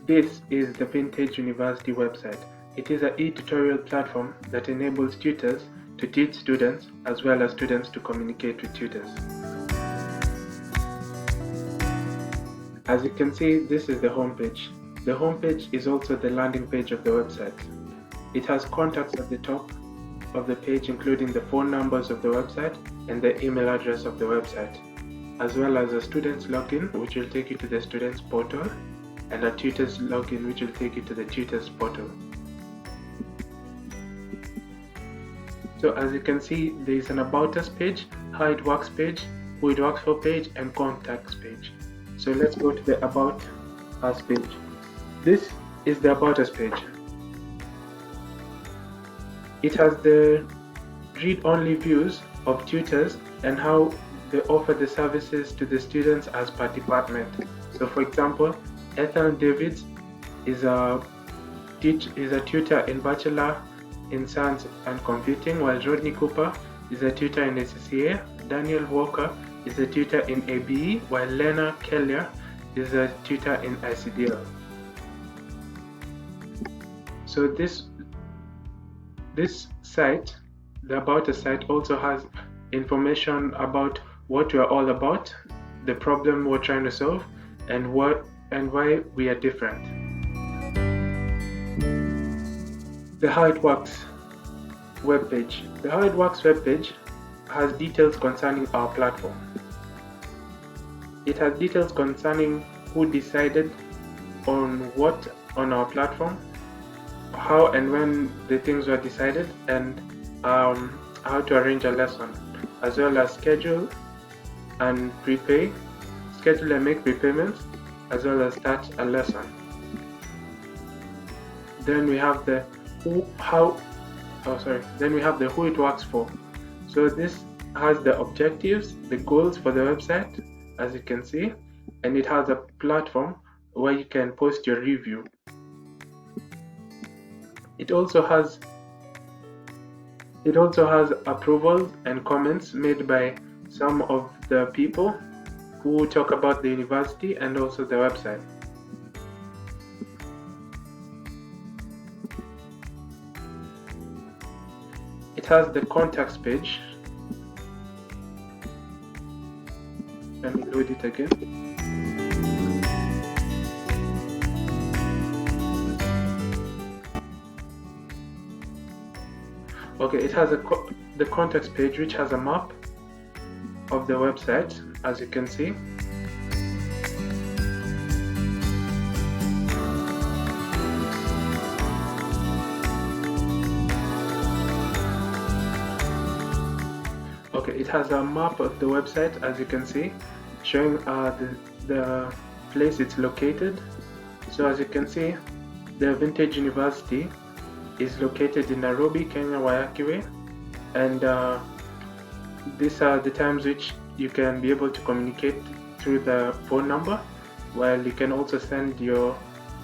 This is the Vintage University website. It is an e-tutorial platform that enables tutors to teach students as well as students to communicate with tutors. As you can see, this is the homepage. The homepage is also the landing page of the website. It has contacts at the top of the page, including the phone numbers of the website and the email address of the website, as well as a student's login, which will take you to the student's portal, and a tutor's login, which will take you to the tutor's portal. So as you can see, there is an About Us page, How It Works page, Who It Works For page, and Contacts page. So let's go to the About Us page. This is the About Us page. It has the read-only views of tutors and how they offer the services to the students as per department. So for example, Ethel Davids is a tutor in Bachelor in Science and Computing, while Rodney Cooper is a tutor in ACCA. Daniel Walker is a tutor in ABE, while Lena Keller is a tutor in ICDL. So this site, the About Us site, also has information about what we are all about, the problem we're trying to solve, and why we are different. The How It Works webpage. The How It Works webpage has details concerning our platform. It has details concerning who decided on what on our platform, how and when the things were decided, and how to arrange a lesson, as well as schedule and make prepayments, as well as start a lesson. Then we have the Who It Works For. So this has the objectives, the goals for the website, as you can see, and it has a platform where you can post your review. It also has approvals and comments made by some of the people who talk about the university and also the website. It has the contacts page. Let me load it again. Okay, it has the contacts page, which has a map of the website, as you can see. Okay, it has a map of the website, as you can see, showing the place it's located. So as you can see, the Vintage University is located in Nairobi, Kenya, Waiyaki Way, and these are the times which you can be able to communicate through the phone number, while you can also send your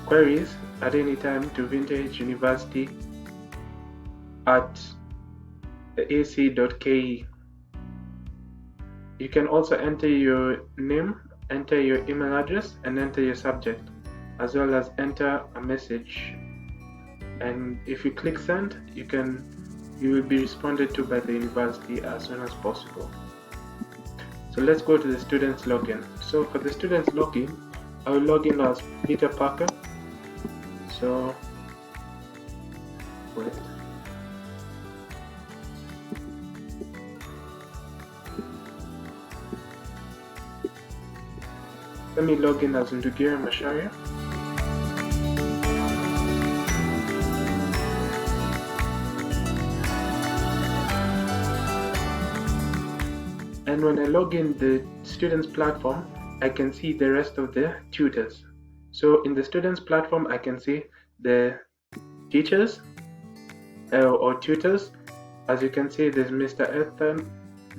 queries at any time to Vintage University at ac.ke. You can also enter your name, enter your email address, and enter your subject, as well as enter a message. And if you click send, you will be responded to by the university as soon as possible. So let's go to the student's login. So for the student's login, I will log in as Peter Parker. So wait. Let me log in as Ndugire Masharia. And when I log in the students platform, I can see the rest of the tutors. So in the students platform, I can see the teachers or tutors. As you can see, there's Mr. Ethan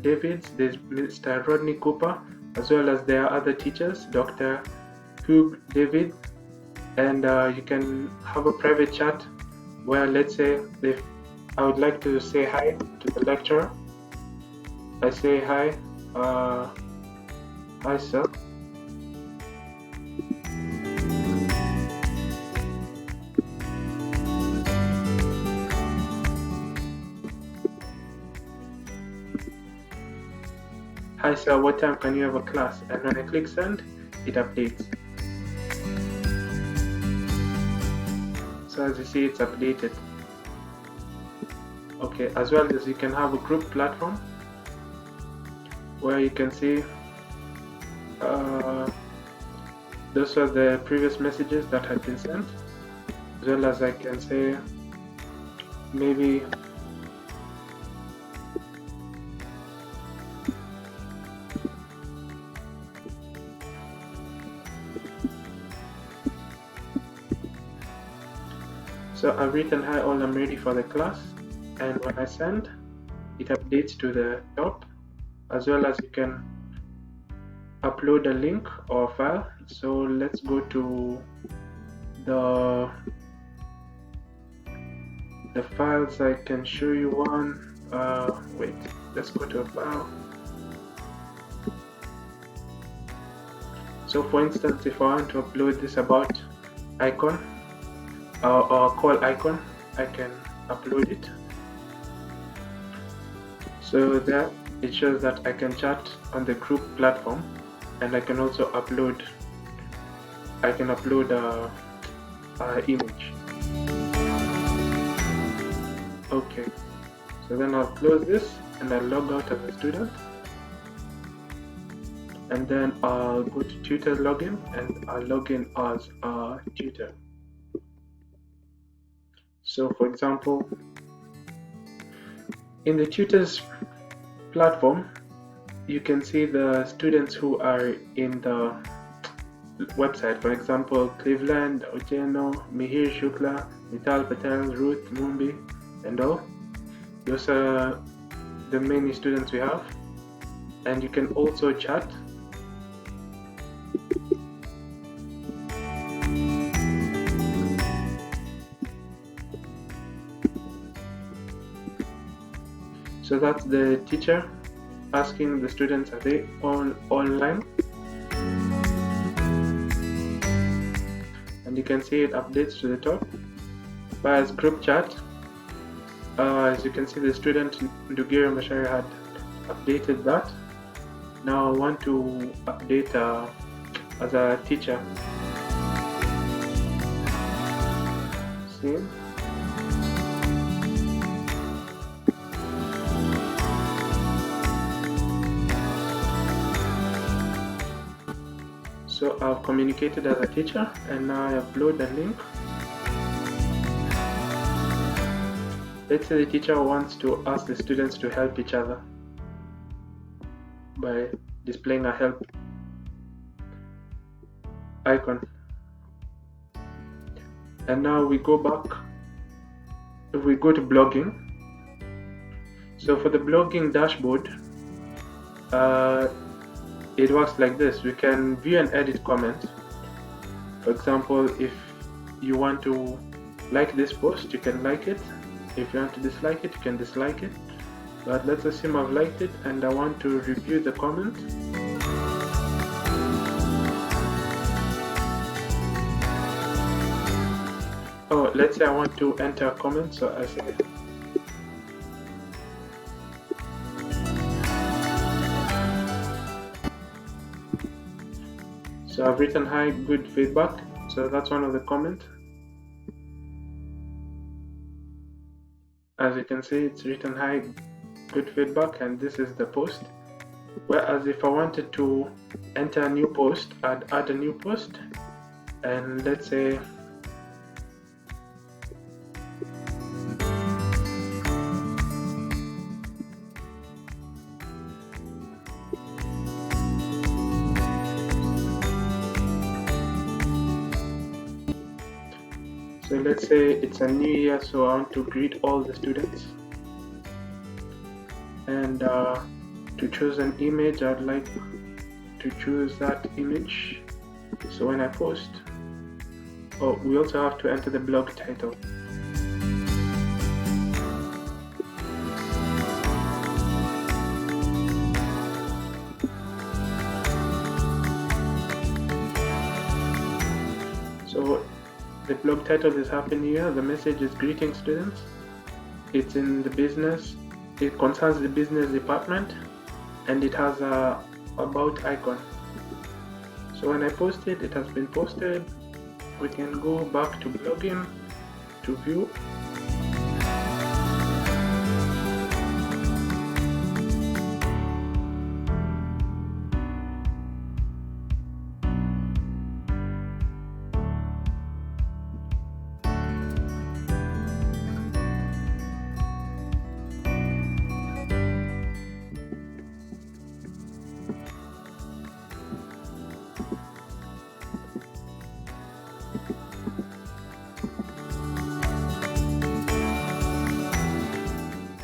Davids, there's Mr. Rodney Cooper, as well as there are other teachers, Dr. Hugh David, and you can have a private chat where, let's say, if I would like to say hi to the lecturer, I say hi, hi sir. "Hi sir, what time can you have a class?" And when I click send, it updates. So as you see, it's updated. Okay, as well as you can have a group platform where you can see those are the previous messages that had been sent, as well as I can say maybe so I've written "Hi all, I'm ready for the class," and when I send, it updates to the top, as well as you can upload a link or file. So let's go to the files. I can show you one. Wait, let's go to a file. So for instance, if I want to upload this about icon or call icon, I can upload it. So that it shows that I can chat on the group platform, and I can also upload a image. Okay, so then I'll close this and I'll log out as a student, and then I'll go to tutor login and I'll log in as a tutor. So for example, in the tutors platform, you can see the students who are in the website. For example, Cleveland, Ocheno, Mihir, Shukla, Mital, Patel, Ruth, Mumbi, and all. Those are the many students we have. And you can also chat. So that's the teacher asking the students, are they all online? And you can see it updates to the top. Whereas group chat, as you can see, the student Ndugire had updated that. Now I want to update as a teacher. Same. So I've communicated as a teacher, and now I upload the link. Let's say the teacher wants to ask the students to help each other by displaying a help icon. And now we go back, we go to blogging. So for the blogging dashboard, it works like this. We can view and edit comments. For example, if you want to like this post, you can like it. If you want to dislike it, you can dislike it. But let's assume I've liked it and I want to review the comment. Oh, let's say I want to enter a comment, so I say so I've written "Hi, good feedback." So that's one of the comments. As you can see, it's written "Hi, good feedback," and this is the post. Whereas if I wanted to enter a new post, I'd add a new post, and let's say it's a new year, so I want to greet all the students, and to choose an image, I'd like to choose that image. So when I post, oh, we also have to enter the blog title. So the blog title is Happy New Year. The message is greeting students. It's in the business. It concerns the business department. and it has a about icon. So when I post it, it has been posted. We can go back to blogging to view.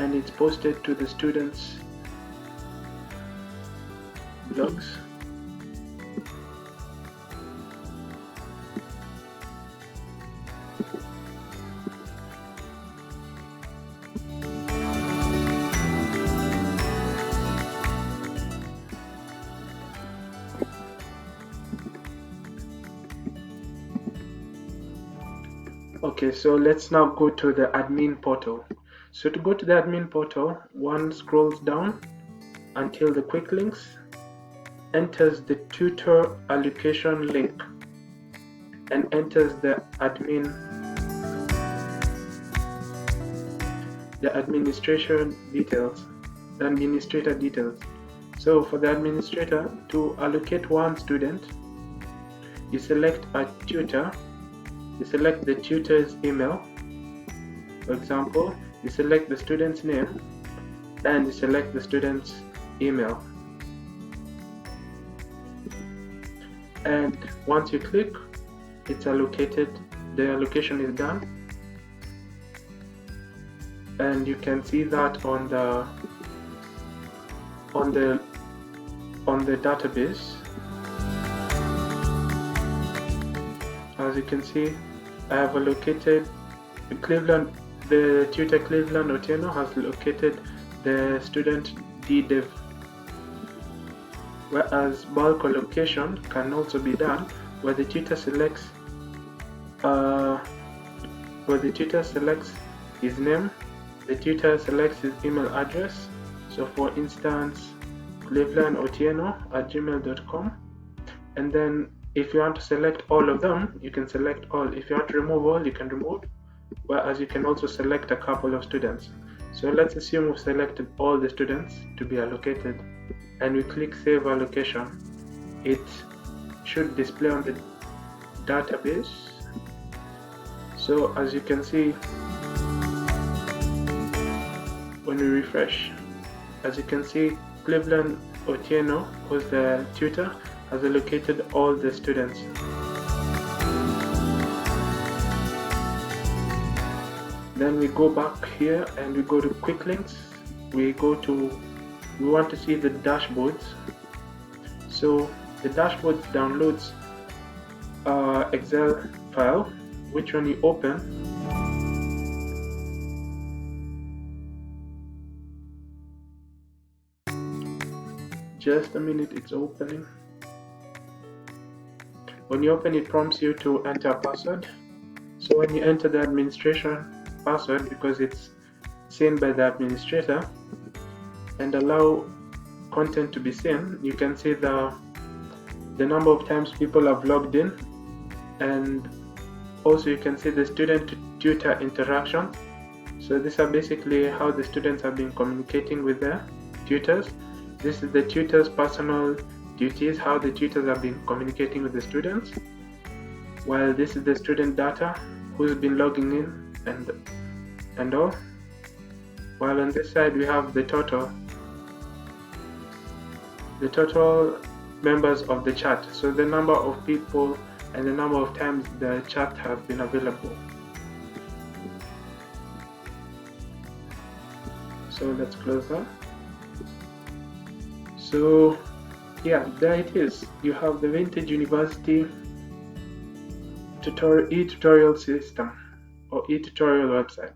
And it's posted to the students' blogs. Okay, so let's now go to the admin portal. So to go to the admin portal, one scrolls down until the quick links, enters the tutor allocation link, and enters the administration details, the administrator details. So for the administrator, to allocate one student, you select a tutor, you select the tutor's email. For example, you select the student's name and you select the student's email. And once you click, it's allocated, the allocation is done. And you can see that on the database. As you can see, I have allocated Cleveland. The tutor Cleveland Otieno has located the student DDev, whereas bulk allocation can also be done where the tutor selects his name, the tutor selects his email address. So for instance, clevelandotieno@gmail.com, and then if you want to select all of them, you can select all. If you want to remove all, you can remove, whereas you can also select a couple of students. So let's assume we've selected all the students to be allocated, and we click Save Allocation. It should display on the database. So as you can see, when we refresh, as you can see, Cleveland Otieno, who's the tutor, has allocated all the students. Then we go back here and we go to quick links. We want to see the dashboards. So the dashboards downloads Excel file, which when you open, just a minute, it's opening. When you open, it prompts you to enter a password. So when you enter the administration password, because it's seen by the administrator, and allow content to be seen, you can see the number of times people have logged in, and also you can see the student tutor interaction. So these are basically how the students have been communicating with their tutors. This is the tutor's personal duties, how the tutors have been communicating with the students, while this is the student data, who's been logging in and all. While on this side we have the total members of the chat, so the number of people and the number of times the chat has been available. So let's close that. So yeah, there it is. You have the Vintage University e-tutorial system or e-tutorial website.